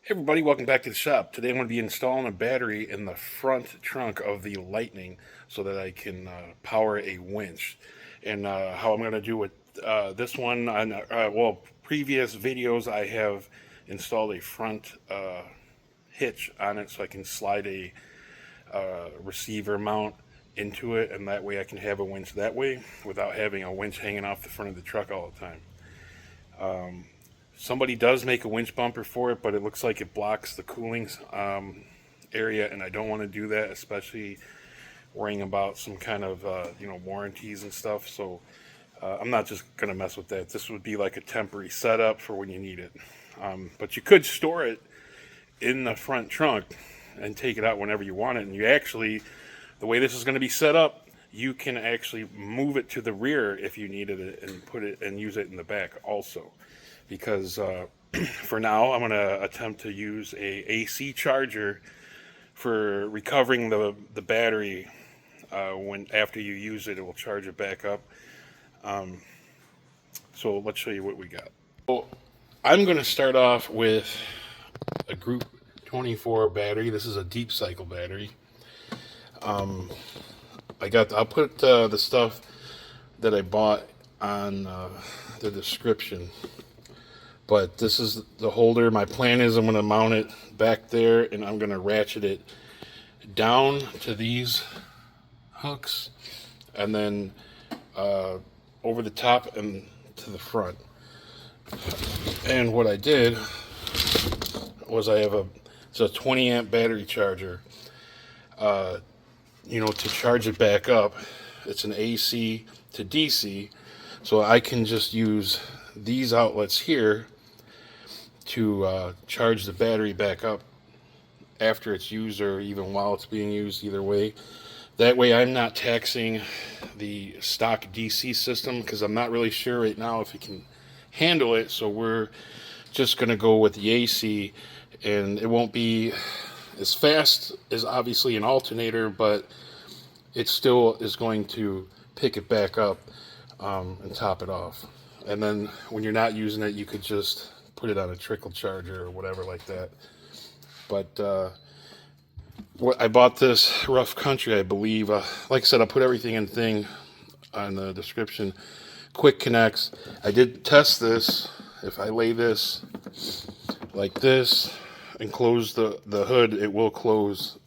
Hey everybody, welcome back to the shop. Today I'm going to be installing a battery in the front trunk of the Lightning so that I can power a winch. And how I'm going to do with this one, on previous videos I have installed a front hitch on it so I can slide a receiver mount into it, and that way I can have a winch that way without having a winch hanging off the front of the truck all the time. Somebody does make a winch bumper for it, but it looks like it blocks the cooling area, and I don't want to do that, especially worrying about some kind of warranties and stuff. So I'm not just gonna mess with that. This would be like a temporary setup for when you need it. But you could store it in the front trunk and take it out whenever you want it. And you actually, the way this is going to be set up, you can actually move it to the rear if you needed it and put it and use it in the back also. Because for now, I'm going to attempt to use a AC charger for recovering the battery. When after you use it, it will charge it back up. So let's show you what we got. So I'm going to start off with a Group 24 battery. This is a deep cycle battery. I'll put the stuff that I bought on the description. But this is the holder. My plan is I'm going to mount it back there, and I'm going to ratchet it down to these hooks, and then over the top and to the front. And what I did was it's a 20 amp battery charger. To charge it back up, it's an AC to DC, so I can just use these outlets here to charge the battery back up after it's used or even while it's being used, either way. That way I'm not taxing the stock DC system, because I'm not really sure right now if it can handle it. So we're just going to go with the AC, and it won't be as fast as obviously an alternator, but it still is going to pick it back up and top it off. And then when you're not using it, you could just put it on a trickle charger or whatever like that. But I bought this Rough Country, I believe. Like I said, I'll put everything in thing on the description. Quick connects. I did test this. If I lay this like this and close the hood, it will close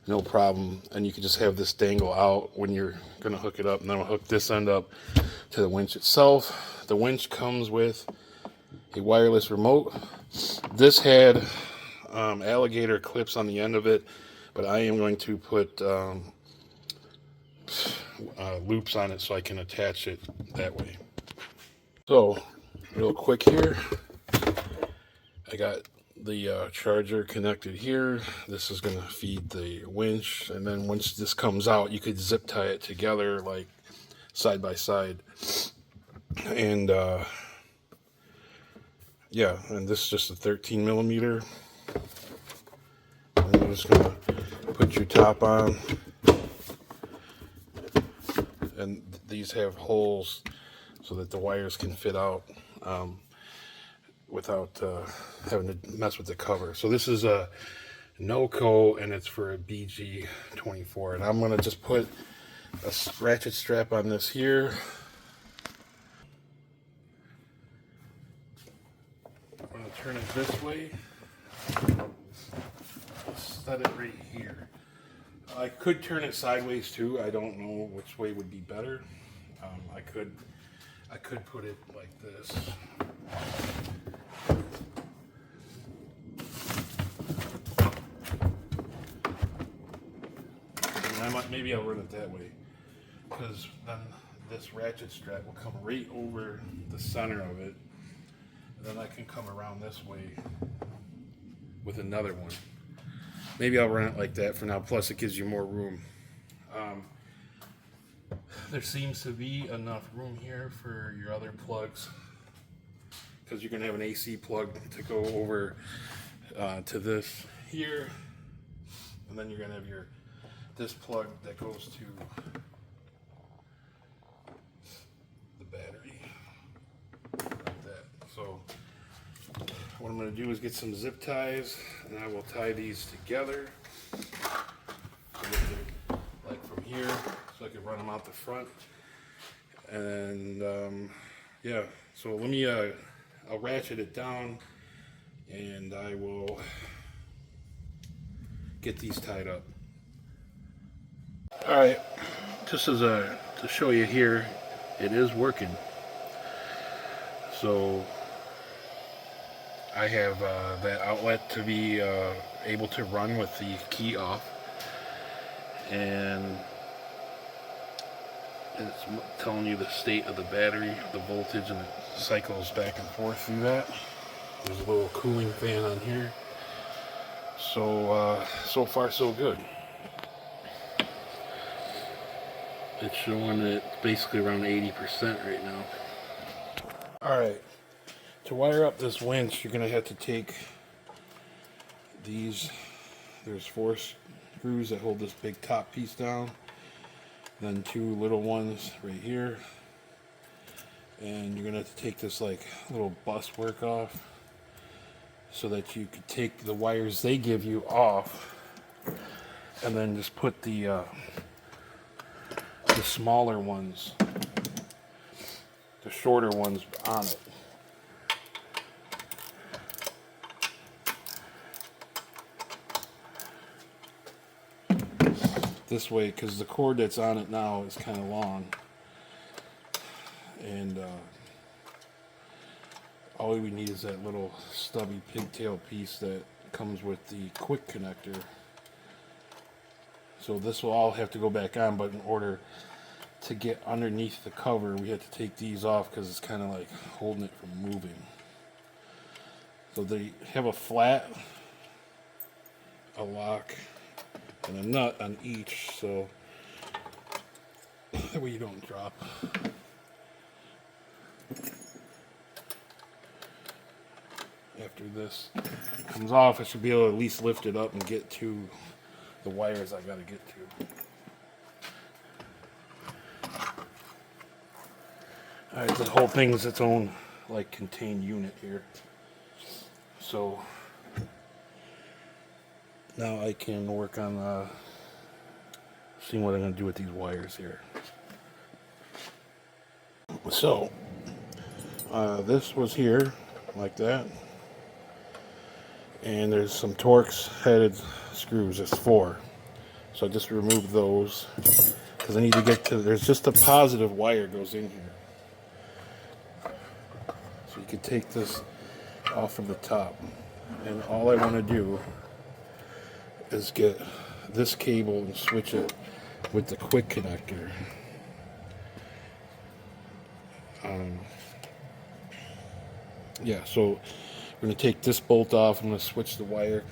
no problem. And you can just have this dangle out when you're going to hook it up. And then I'll hook this end up to the winch itself. The winch comes with a wireless remote. This had alligator clips on the end of it, but I am going to put loops on it so I can attach it that way. So real quick here, I got the charger connected here. This is going to feed the winch, and then once this comes out, you could zip tie it together like side by side. And yeah, and this is just a 13 millimeter. And you're just gonna put your top on, and these have holes so that the wires can fit out without having to mess with the cover. So this is a NOCO, and it's for a BG24. And I'm gonna just put a ratchet strap on this here. I'm gonna turn it this way. Set it right here. I could turn it sideways too. I don't know which way would be better. I could put it like this. And maybe I'll run it that way, because then this ratchet strap will come right over the center of it, and then I can come around this way with another one. Maybe I'll run it like that for now, plus it gives you more room. There seems to be enough room here for your other plugs, because you're going to have an AC plug to go over to this here, and then you're going to have this plug that goes to the battery, like that. So what I'm going to do is get some zip ties, and I will tie these together, like from here, so I can run them out the front. And yeah, so let me, I'll ratchet it down, and I will get these tied up. All right, just as to show you here, it is working. So I have that outlet to be able to run with the key off, and it's telling you the state of the battery, the voltage, and it cycles back and forth through that. There's a little cooling fan on here. So so far so good. It's showing it basically around 80% right now. Alright, to wire up this winch, you're going to have to take these, there's 4 screws that hold this big top piece down, then 2 little ones right here, and you're going to have to take this like little bus work off so that you could take the wires they give you off, and then just put the smaller ones, the shorter ones on it. This way, because the cord that's on it now is kind of long, and all we need is that little stubby pigtail piece that comes with the quick connector. So this will all have to go back on, but in order to get underneath the cover, we have to take these off because it's kind of like holding it from moving. So they have a flat, a lock, and a nut on each, so that way you don't drop. After this comes off, I should be able to at least lift it up and get to the wires I gotta get to. Alright, the whole thing is its own like contained unit here. So now I can work on seeing what I'm going to do with these wires here. So this was here like that, and there's some Torx headed screws. There's 4, so I just removed those because I need to get to, there's just a positive wire goes in here. So you can take this off of the top, and all I want to do is get this cable and switch it with the quick connector. Yeah, so we're going to take this bolt off. I'm going to switch the wire.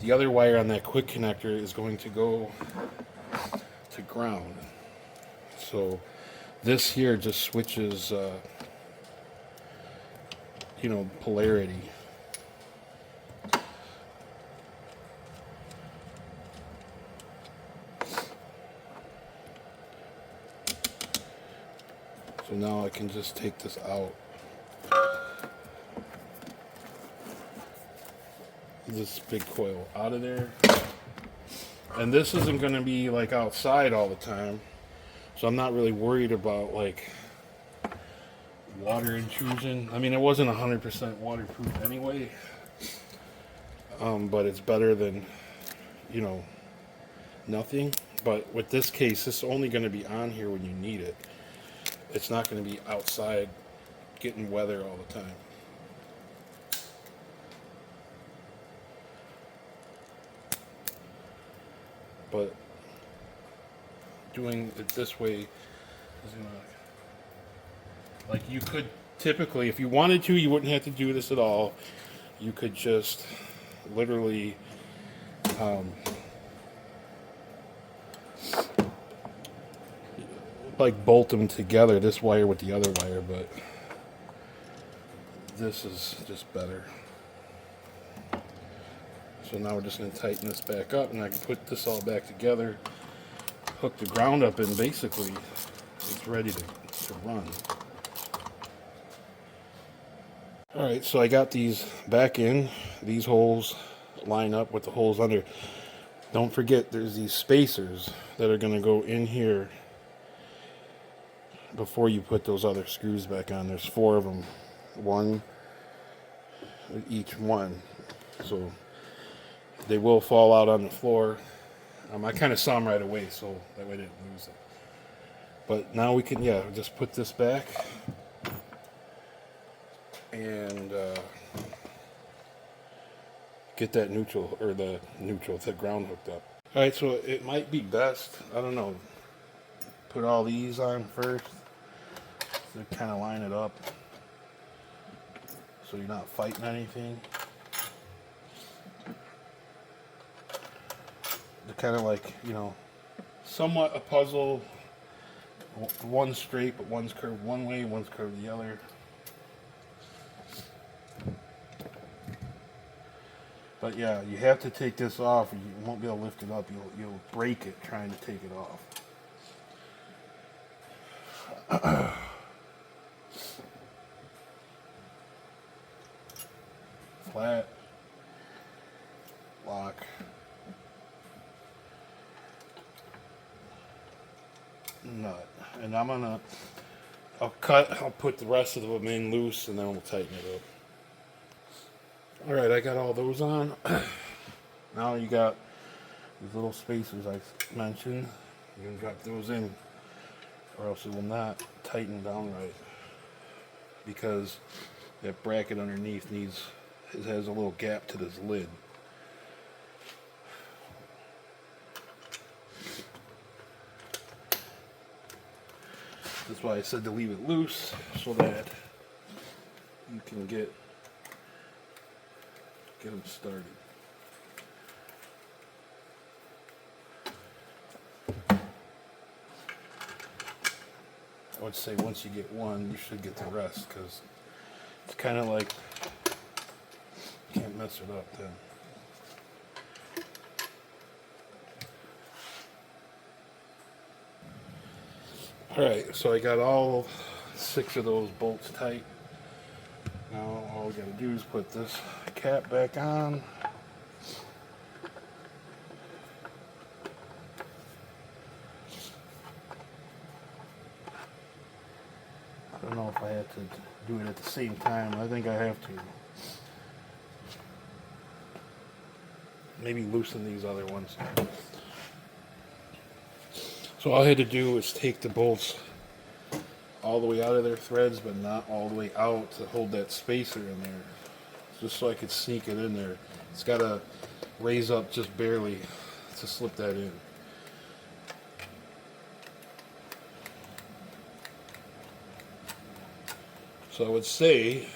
The other wire on that quick connector is going to go to ground. So this here just switches, you know, polarity. So now I can just take this out. This big coil out of there. And this isn't going to be like outside all the time, so I'm not really worried about like water intrusion. I mean, it wasn't 100% waterproof anyway, but it's better than, you know, nothing. But with this case, it's only going to be on here when you need it. It's not going to be outside getting weather all the time. But doing it this way is gonna, like, you could typically, if you wanted to, you wouldn't have to do this at all. You could just literally like bolt them together, this wire with the other wire, but this is just better. So now we're just going to tighten this back up, and I can put this all back together, hook the ground up, and basically it's ready to run. Alright, so I got these back in. These holes line up with the holes under. Don't forget there's these spacers that are going to go in here before you put those other screws back on. There's 4 of them. One each one. So they will fall out on the floor. I kind of saw them right away, so that way I didn't lose them. But now we can, just put this back and get that neutral, or the ground hooked up. All right, so it might be best, I don't know, put all these on first to kind of line it up so you're not fighting anything. They're kind of like, somewhat a puzzle. One's straight, but one's curved one way, one's curved the other. But yeah, you have to take this off, or you won't be able to lift it up. You'll break it trying to take it off. Flat, lock. Nut. And I'll put the rest of them in loose, and then we'll tighten it up. Alright, I got all those on. Now you got these little spacers I mentioned. You're going to drop those in, or else it will not tighten down right. Because that bracket underneath has a little gap to this lid. That's why I said to leave it loose, so that you can get them started. I would say once you get one, you should get the rest, because it's kind of like you can't mess it up then. Alright, so I got all 6 of those bolts tight. Now all we got to do is put this cap back on. I don't know if I have to do it at the same time. I think I have to. Maybe loosen these other ones. So all I had to do was take the bolts all the way out of their threads, but not all the way out, to hold that spacer in there, just so I could sneak it in there. It's got to raise up just barely to slip that in. So I would say,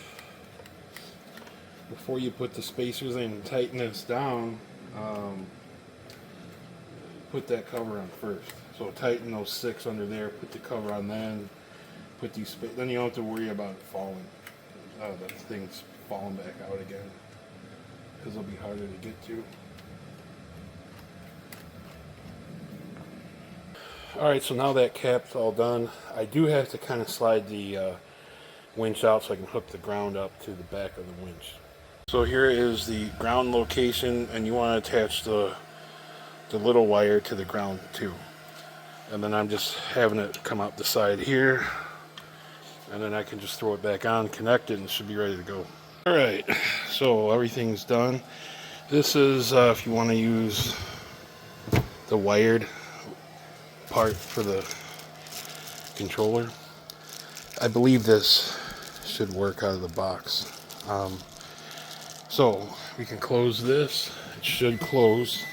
before you put the spacers in and tighten this down, put that cover on first. So tighten those 6 under there, put the cover on, then put these, then you don't have to worry about it falling. The thing's falling back out again, because it'll be harder to get to. Alright, so now that cap's all done, I do have to kind of slide the winch out so I can hook the ground up to the back of the winch. So here is the ground location, and you want to attach the little wire to the ground too. And then I'm just having it come out the side here, and then I can just throw it back on, connect it, and it should be ready to go. Alright, so everything's done. This is if you want to use the wired part for the controller. I believe this should work out of the box. So we can close this. It should close.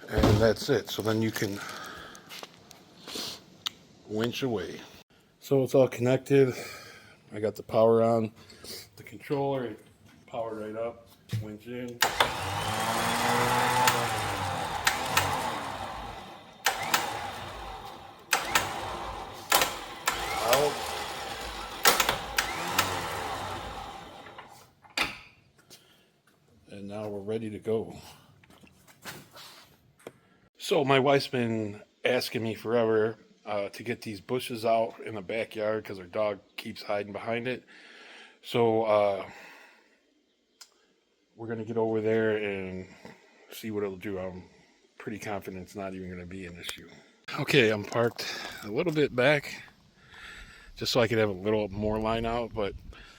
And that's it. So then you can winch away. So it's all connected. I got the power on the controller. Power right up. Winch in. Out. And now we're ready to go. So my wife's been asking me forever to get these bushes out in the backyard because her dog keeps hiding behind it. So we're gonna get over there and see what it'll do. I'm pretty confident it's not even gonna be an issue. Okay, I'm parked a little bit back just so I could have a little more line out, but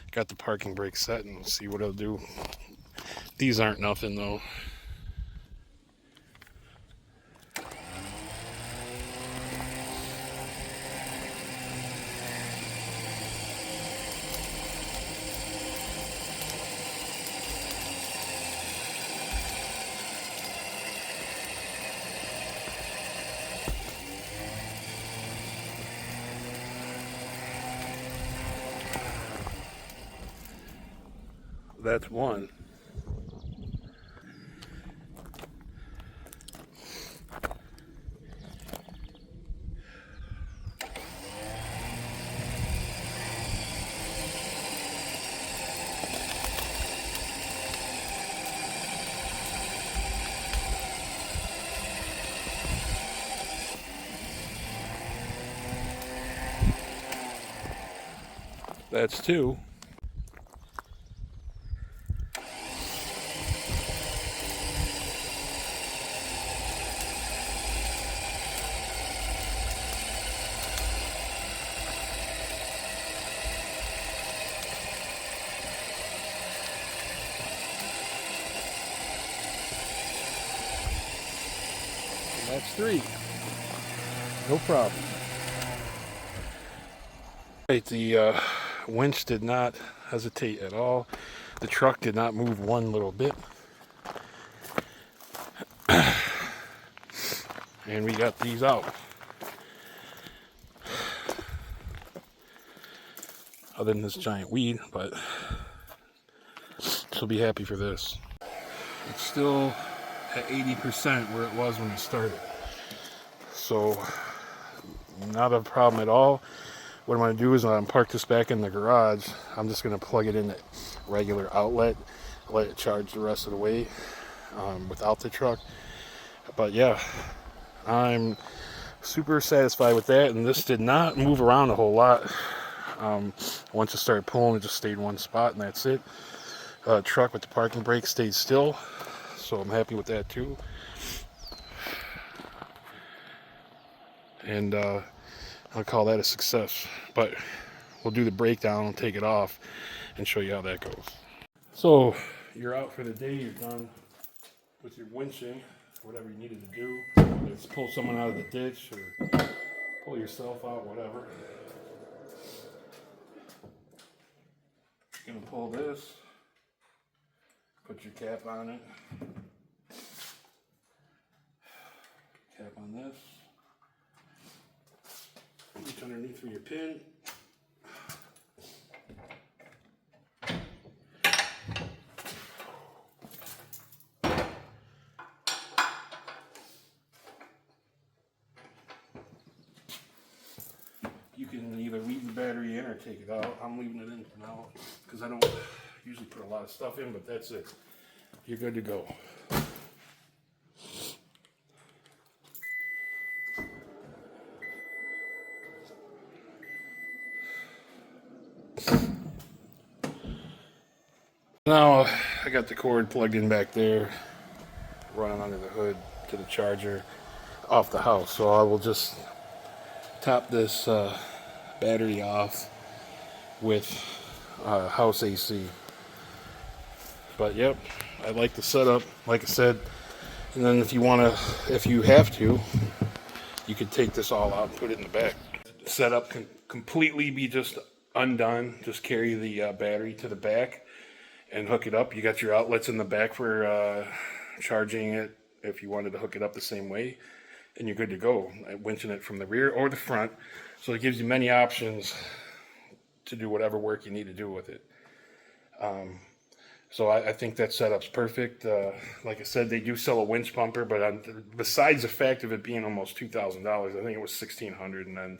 got the parking brake set and we'll see what it'll do. These aren't nothing though. That's one. That's two. That's three. No problem. Right, the winch did not hesitate at all. The truck did not move one little bit. And we got these out. Other than this giant weed, but she'll be happy for this. It's still at 80% where it was when it started. So, not a problem at all. What I'm going to do is when I'm parked this back in the garage, I'm just going to plug it in the regular outlet, let it charge the rest of the way without the truck. But yeah, I'm super satisfied with that, and this did not move around a whole lot. Once it started pulling, it just stayed in one spot, and that's it. Truck with the parking brake stayed still, so I'm happy with that too. And I'll call that a success. But we'll do the breakdown and take it off and show you how that goes. So you're out for the day, you're done with your winching, whatever you needed to do. Let's pull someone out of the ditch or pull yourself out, whatever. You're gonna pull this, put your cap on it, cap on this, reach underneath for your pin. You can either leave the battery in or take it out. I'm leaving it in for now because I don't usually put a lot of stuff in, but that's it. You're good to go. Now I got the cord plugged in back there, running under the hood to the charger off the house. So I will just top this battery off with house AC. But yep, I like the setup, like I said. And then if you have to, you could take this all out and put it in the back. The setup can completely be just undone. Just carry the battery to the back and hook it up. You got your outlets in the back for charging it if you wanted to hook it up the same way, and you're good to go. Winching it from the rear or the front, so it gives you many options to do whatever work you need to do with it. So I think that setup's perfect. Like I said, they do sell a winch pumper, but besides the fact of it being almost $2,000, I think it was $1,600, and then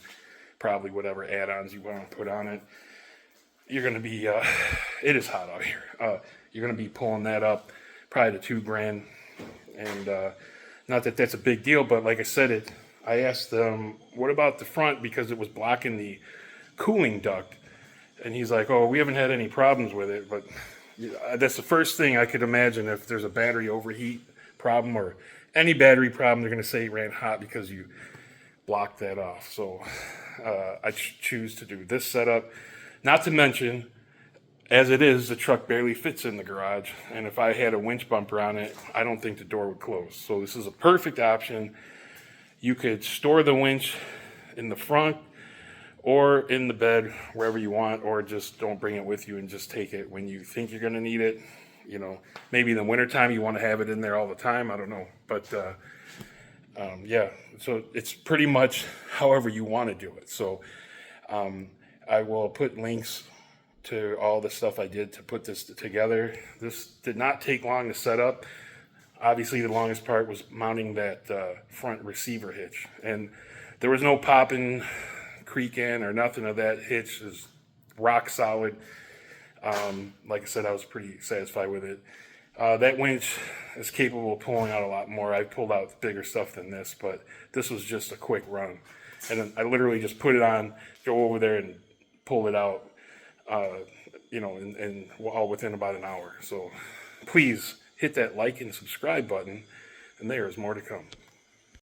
probably whatever add-ons you want to put on it. You're going to be, it is hot out here. You're going to be pulling that up probably to $2,000, and Not that that's a big deal, but like I said, I asked them, what about the front, because it was blocking the cooling duct, and he's like, oh, we haven't had any problems with it. But that's the first thing I could imagine. If there's a battery overheat problem or any battery problem, they're going to say it ran hot because you blocked that off. So I choose to do this setup. Not to mention, as it is, the truck barely fits in the garage, and if I had a winch bumper on it, I don't think the door would close. So this is a perfect option. You could store the winch in the front or in the bed, wherever you want, or just don't bring it with you and just take it when you think you're going to need it. You know, maybe in the wintertime you want to have it in there all the time. I don't know. But yeah, so it's pretty much however you want to do it. So I will put links to all the stuff I did to put this together. This did not take long to set up. Obviously, the longest part was mounting that front receiver hitch. And there was no popping, creaking, or nothing of that. Hitch is rock solid. Like I said, I was pretty satisfied with it. That winch is capable of pulling out a lot more. I pulled out bigger stuff than this, but this was just a quick run. And then I literally just put it on, go over there and pull it out, you know, and all within about an hour. So please hit that like and subscribe button, and there is more to come.